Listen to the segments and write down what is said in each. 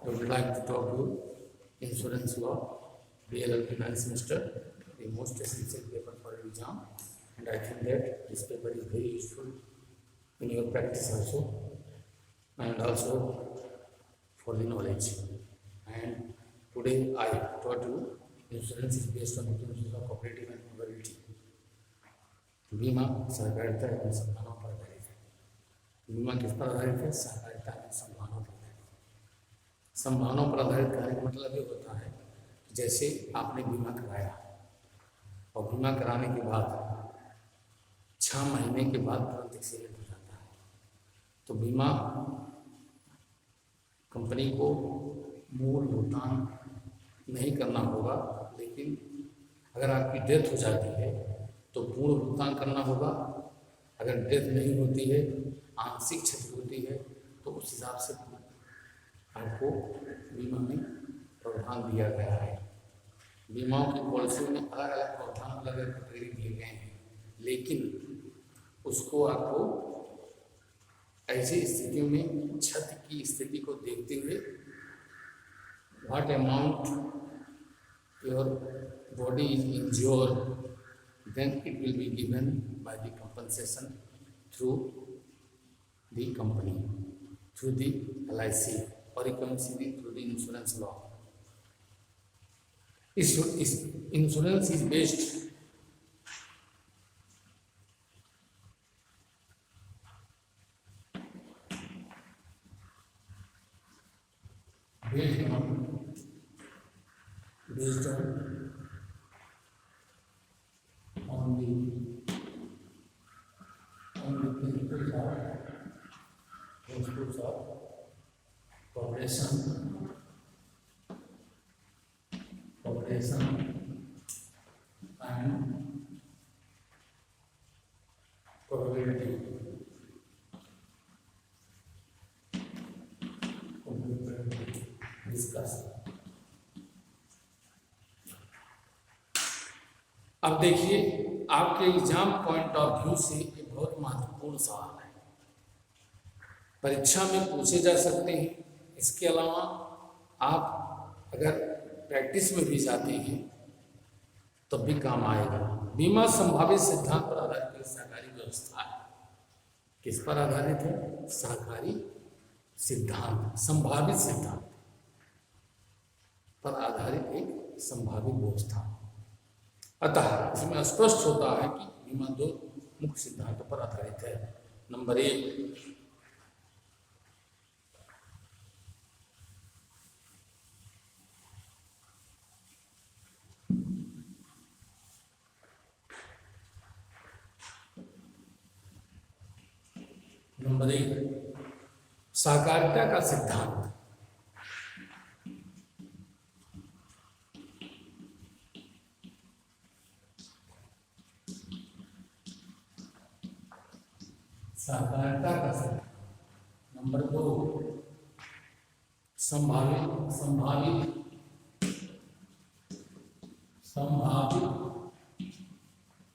I would like to talk to insurance law, DLLB 9th semester, the most essential paper for exam, and I think that this paper is very useful in your practice also, and also for the knowledge. And today I taught you insurance is based on the principles of cooperative and probability. बीमा सहकारिता एवं संभावनाओं पर आधारित है। बीमा किस पर आधारित है? सहकारिता एवं संभावनाओं पर आधारित है। संभावनाओं पर आधारित कहने का मतलब ये होता है कि जैसे आपने बीमा कराया और बीमा कराने के बाद 6 महीने के बाद तुरंत एक्सीडेंट हो जाता है, तो बीमा कंपनी को मूल भुगतान नहीं करना होगा, लेकिन अगर आपकी डेथ हो जाती है तो पूर्ण भुगतान करना होगा। अगर डेथ नहीं होती है, आंशिक क्षति होती है, तो उस हिसाब से आपको बीमा में प्रावधान दिया गया है। बीमाओं की पॉलिसी में अलग अलग प्रावधान, अलग अलग कैटेगरी दिए गए हैं, लेकिन उसको आपको ऐसी स्थितियों में क्षति की स्थिति को देखते हुए what amount your body is injured, then it will be given by the compensation through the company, through the LIC, or you can see through the insurance law. Insurance is based on the principles of cooperation and probability. Discuss. अब देखिए, आपके exam point of view से ये बहुत महत्वपूर्ण सवाल है, परीक्षा में पूछे जा सकते हैं। इसके अलावा आप अगर प्रैक्टिस में भी जाते हैं तब भी काम आएगा। बीमा संभावित सिद्धांत पर आधारित एक सहकारी व्यवस्था है। किस पर आधारित है? सहकारी सिद्धांत, संभावित सिद्धांत पर आधारित एक संभावित व्यवस्था। अतः इसमें स्पष्ट होता है कि बीमा 2 मुख्य सिद्धांतों पर आधारित है। नंबर 1, सहकारिता का सिद्धांत। सहकारिता का सिद्धांत। नंबर 2, संभावित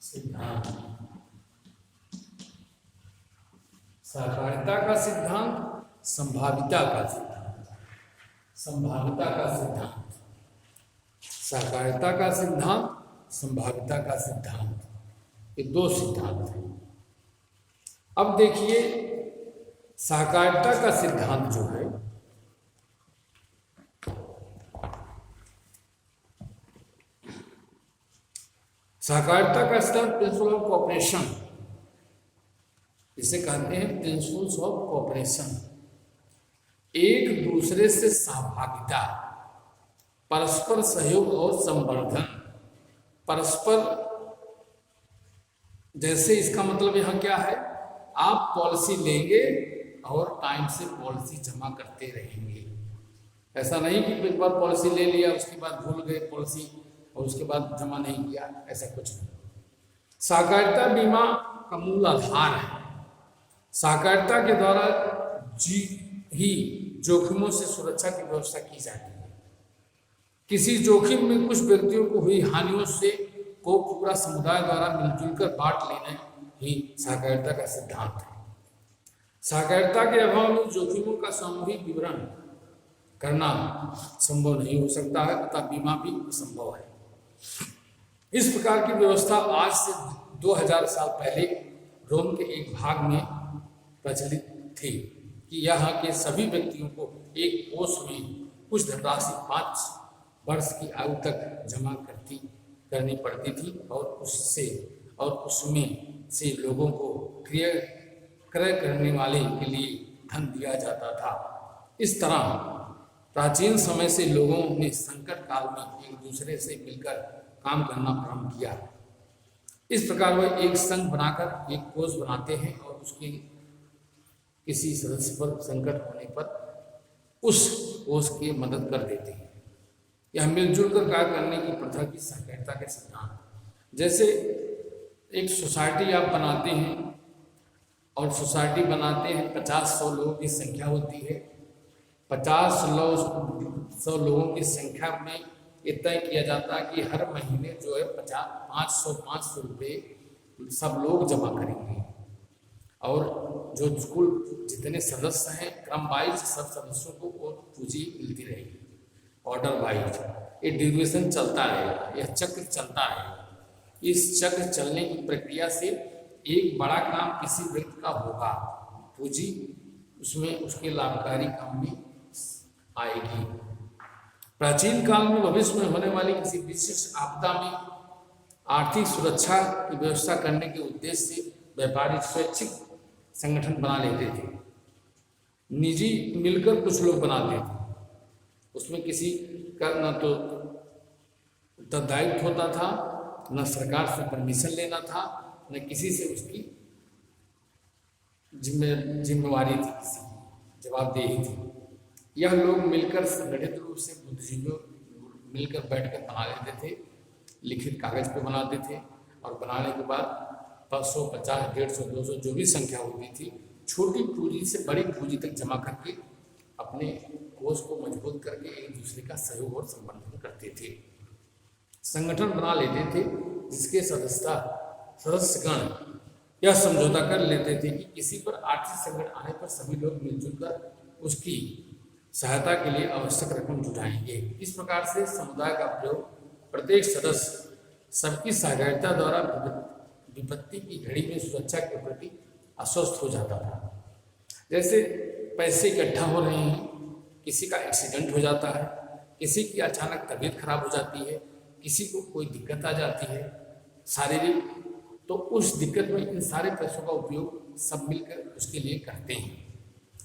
सिद्धांत। सहकारिता का सिद्धांत, संभाविता का सिद्धांत। संभाविता का सिद्धांत, सहकारिता का सिद्धांत, संभाविता का सिद्धांत, ये 2 सिद्धांत हैं। अब देखिए, सहकारिता का सिद्धांत जो है, सहकारिता का सिद्धांत प्रिंसिपल ऑफ कोऑपरेशन, इसे कहते हैं प्रिंसिपल्स ऑफ कोऑपरेशन। एक दूसरे से सहभागिता, परस्पर सहयोग और संवर्धन। परस्पर, जैसे इसका मतलब यहाँ क्या है, आप पॉलिसी लेंगे और टाइम से पॉलिसी जमा करते रहेंगे। ऐसा नहीं कि एक बार पॉलिसी ले लिया, उसके बाद भूल गए पॉलिसी और उसके बाद जमा नहीं किया, ऐसा कुछ नहीं। सहकारिता बीमा का मूल आधार है। सहकारिता के द्वारा जोखिमों से सुरक्षा की व्यवस्था की जाती है। किसी जोखिम में कुछ व्यक्तियों को हुई हानियों से को पूरा समुदाय द्वारा मिलजुल कर बांट लेना ही सहकारिता का सिद्धांत है। सहकारिता के अभाव में जोखिमों का सामूहिक विवरण करना संभव नहीं हो सकता है, तथा बीमा भी असंभव है। इस प्रकार की व्यवस्था आज से 2000 साल पहले रोम के एक भाग में प्रचलित थी कि यहाँ के सभी व्यक्तियों को एक कोष में कुछ धनराशि 5 वर्ष की आयु तक जमा करनी पड़ती थी और उसमें से लोगों को क्रय करने वाले के लिए धन दिया जाता था। इस तरह प्राचीन समय से लोगों ने संकट काल में एक दूसरे से मिलकर काम करना प्रारंभ किया। इस प्रकार वह एक संघ बनाकर एक कोष बनाते हैं और उसके किसी सदस्य पर संकट होने पर उस कोष की मदद कर देते हैं। यह मिलजुल कर कार्य करने की प्रथा की सहकारिता के सिद्धांत। जैसे एक सोसाइटी आप बनाते हैं और सोसाइटी बनाते हैं, 50-100 लोगों की संख्या होती है। 50-100 लोगों की संख्या में ये तय किया जाता है कि हर महीने जो है 500 रुपये सब लोग जमा करेंगे, और जो कुल जितने सदस्य हैं क्रम वाइज सब सदस्यों को वो पूंजी मिलती रहेगी, ऑर्डर वाइज। ये ड्यूरेशन चलता रहेगा, यह चक्र चलता है। इस चक्र चलने की प्रक्रिया से एक बड़ा काम किसी व्यक्ति का होगा, पूंजी उसमें उसके लाभकारी काम में आएगी। प्राचीन काल में भविष्य में होने वाली किसी विशेष आपदा में आर्थिक सुरक्षा की व्यवस्था करने के उद्देश्य से व्यापारी स्वैच्छिक संगठन बना लेते थे। निजी मिलकर कुछ लोग बनाते थे, उसमें किसी का न तो उत्तरदायित्व होता था, न सरकार से परमिशन लेना था, न किसी से उसकी जिम्मेवारी थी, किसी की जवाबदेही थी। यह लोग मिलकर संगठित रूप से बुद्धिजीवियों मिलकर बैठकर बना लेते थे, लिखित कागज पे बनाते थे, और बनाने के बाद 500, 50, 150, 200 जो भी संख्या होती थी, छोटी पूंजी से बड़ी पूंजी तक जमा करके अपने कोष को मजबूत करके एक दूसरे का सहयोग और संवर्धन करते थे। संगठन बना लेते थे जिसके सदस्यगण यह समझौता कर लेते थे कि किसी पर आर्थिक संकट आने पर सभी लोग मिलजुल कर उसकी सहायता के लिए आवश्यक रकम जुटाएंगे। इस प्रकार से समुदाय का प्रयोग प्रत्येक सदस्य सबकी सहकारिता द्वारा विपत्ति की घड़ी में सुरक्षा के प्रति आश्वस्त हो जाता था। जैसे पैसे इकट्ठा हो रहे हैं, किसी का एक्सीडेंट हो जाता है, किसी की अचानक तबीयत खराब हो जाती है, किसी को कोई दिक्कत आ जाती है शारीरिक, तो उस दिक्कत में इन सारे पैसों का उपयोग सब मिलकर उसके लिए करते हैं।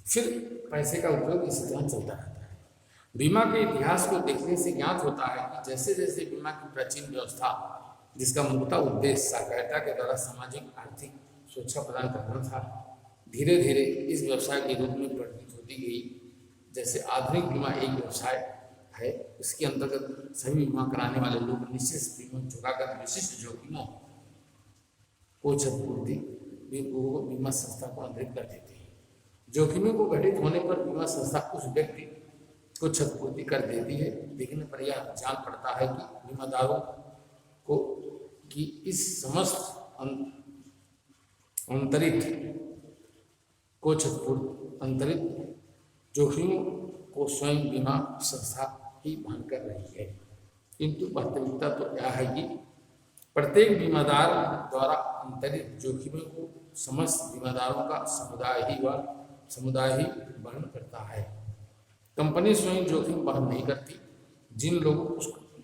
फिर पैसे का उपयोग इसी तरह चलता रहता है। बीमा के इतिहास को देखने से ज्ञात होता है कि जैसे जैसे बीमा की प्राचीन व्यवस्था, जिसका मुख्य उद्देश्य सहकारिता के द्वारा सामाजिक आर्थिक सुरक्षा प्रदान करना था, धीरे धीरे इस व्यवसाय के रूप में परिणत होती गई। जैसे आधुनिक बीमा एक व्यवसाय है, इसके अंतर्गत सभी बीमा कराने वाले लोग निश्चित प्रीमियम चुकाकर विशिष्ट जोखिमों को क्षतिपूर्ति बीमा संस्था को अंतरित कर देते हैं। जोखिमों को घटित होने पर बीमा संस्था उस व्यक्ति को क्षतिपूर्ति कर देती है। देखने पर यह जान पड़ता है कि बीमादारों को कि इस समस्त अंतरित जोखिमों को स्वयं बीमा संस्था ही वहन कर रही है। किंतु वास्तविकता तो यह है कि प्रत्येक बीमादार द्वारा अंतरित जोखिमों को समस्त बीमादारों का समुदाय ही वहन करता है। कंपनी स्वयं जोखिम वहन नहीं करती।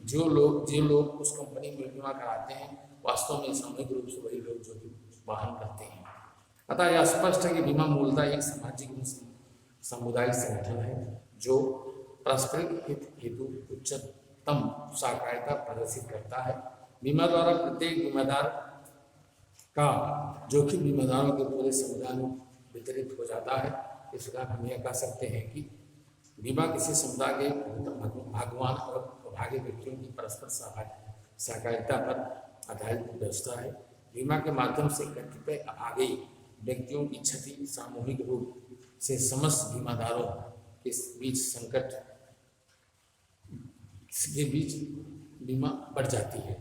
जो लोग उस कंपनी में बीमा कराते हैं, वास्तव में सामूहिक रूप से वही लोग जोखिम वहन करते हैं। अतः यह स्पष्ट है कि बीमा मूलतः एक सामाजिक सामुदायिक संगठन है जो पारस्परिक हित हेतु उच्चतम सहकारिता प्रदर्शित करता है। बीमा द्वारा प्रत्येक बीमादार का जोखिम बीमादारों के पूरे समुदाय में वितरित हो जाता है। इस प्रकार हम यह कह सकते हैं कि बीमा किसी समुदाय के भाग्यवान और अभागे व्यक्तियों की परस्पर सहकारिता पर आधारित व्यवस्था है। बीमा के माध्यम से कतिपय अभागे व्यक्तियों की क्षति सामूहिक रूप से समस्त बीमादारों के बीच संकट के बीच बीमा बढ़ जाती है।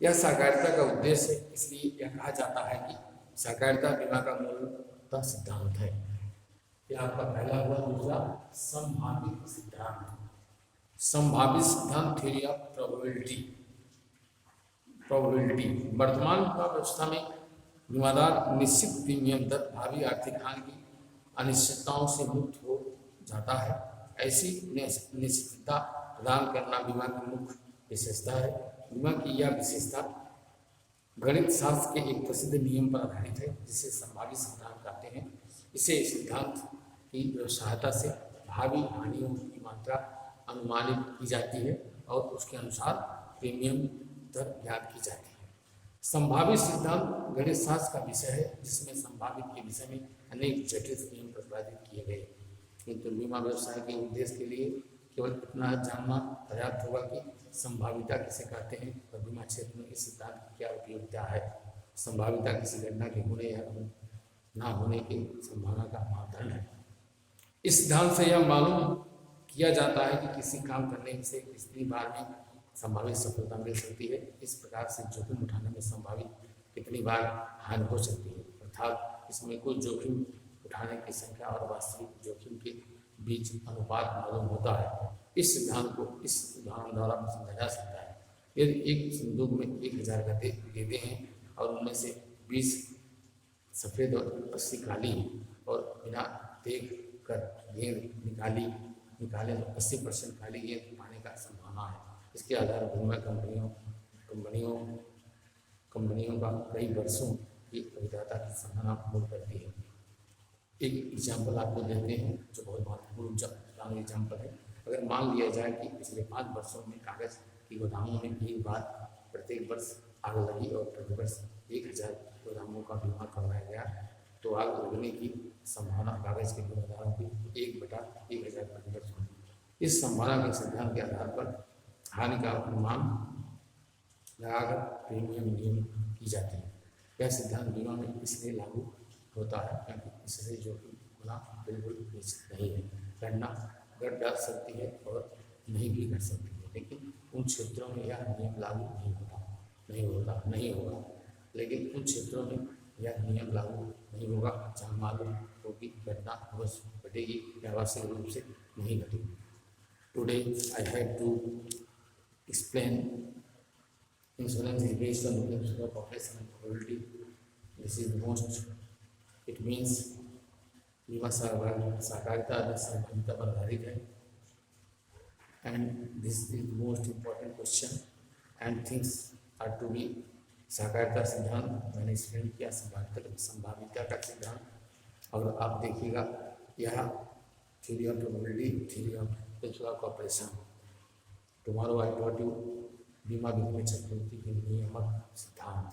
यह सहकारिता का उद्देश्य है, इसलिए यह कहा जाता है कि सहकारिता बीमा का मूलतः सिद्धांत है। ये आपका पहला हुआ। दूसरा संभावित सिद्धांत, संभावित सिद्धांत थ्योरी ऑफ प्रोबेबिलिटी। प्रोबेबिलिटी वर्तमान बीमा व्यवस्था में बीमादार निश्चित प्रीमियम दर भावी आर्थिक हानि की अनिश्चितताओं से मुक्त हो जाता है। ऐसी निश्चितता प्रदान करना बीमा की मुख्य विशेषता है। बीमा की यह विशेषता गणित शास्त्र के एक प्रसिद्ध नियम पर आधारित है जिसे संभावित सिद्धांत कहते हैं। इसे सिद्धांत की सहायता से भावी हानियों की मात्रा अनुमानित की जाती है और उसके अनुसार प्रीमियम दर ज्ञात की जाती है। संभावित सिद्धांत गणित शास्त्र का विषय है जिसमें संभावित के विषय में अनेक जटिल नियम प्रतिपादित किए गए, किंतु बीमा व्यवसाय के उद्देश्य के लिए केवल इतना जानना पर्याप्त होगा कि संभाविता किसे कहते हैं और बीमा क्षेत्र में इस सिद्धांत की क्या उपयोगिता है। संभाविता किसी घटना के होने या ना होने की संभावना का मापदंड है। इस सिद्धांत से यह मालूम किया जाता है कि किसी काम करने से कितनी बार में संभावित सफलता मिल सकती है। इस प्रकार से जोखिम उठाने में संभावित कितनी बार हानि हो सकती है, अर्थात इसमें कुल जोखिम उठाने की संख्या और वास्तविक जोखिम के बीच अनुपात मालूम होता है। इस सिद्धांत को इस उदाहरण द्वारा समझा जा सकता है। यदि एक संदूक में 1000 गद्दे देते हैं और उनमें से 20 सफ़ेद और 80 काली और बिना देख कर गेंद निकाले तो 80% काली गेंद पाने का संभावना है। इसके आधार पर बीमा कंपनियों का कई वर्षों की अभिदाता की संभावना मूल करती है। एक एग्जाम्पल आपको देते हैं जो बहुत महत्वपूर्ण एग्जाम्पल है। अगर मान लिया जाए कि पिछले 5 वर्षों में कागज़ की गोदामों में एक बार प्रत्येक वर्ष आग लगी और प्रति वर्ष 1000 गोदामों का बीमा करवाया गया, तो आग लगने की संभावना कागज़ के बीमादारों की 1/1000 प्रति वर्ष होगी। इस संभावना के सिद्धांत के आधार पर हानि का अनुमान लगाकर प्रीमियम नियम की जाती है। यह सिद्धांत बीमा में इसलिए लागू होता है क्योंकि इससे जोखिम होना बिल्कुल निश्चित नहीं है। घटना घट जा सकती है और नहीं भी घट सकती है, लेकिन उन क्षेत्रों में यह नियम लागू नहीं होगा। लेकिन उन क्षेत्रों में यह नियम लागू नहीं होगा जहाँ मालूम हो कि घटना अवश्य घटेगी या आवश्यक रूप से नहीं घटेगी। Today I have to explain insurance is based on the principle of population and probability. This is the most, it means बीमा सहकारिता संभाविता पर आधारित है। And this is the most important question and things are to be. सहकारिता सिद्धांत मैंने explain किया, संभाविता का सिद्धांत, और आप देखिएगा यह theory of probability, theory of principle of cooperation. Tomorrow I taught you बीमा विधि में चक्रवृद्धि के नियामक सिद्धांत।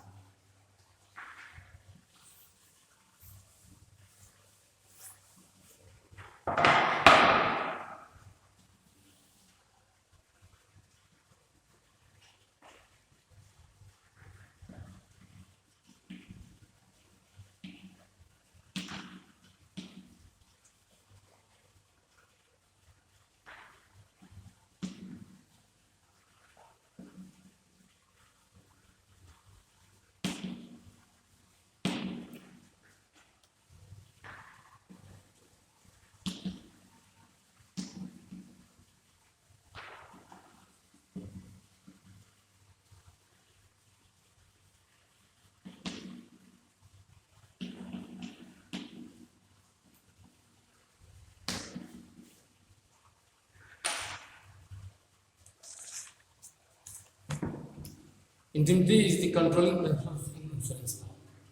Indemnity is the controlling principle in insurance law.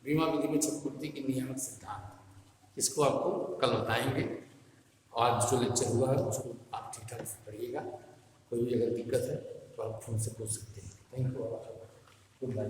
बीमा विधि में चक्रवृद्धि के नियामक सिद्धांत, इसको आपको कल बताएंगे। आज जो लेक्चर हुआ है उसको आप ठीक ठाक से पढ़िएगा। कोई भी अगर दिक्कत है तो आप फोन से पूछ सकते हैं। Thank you. Good bye.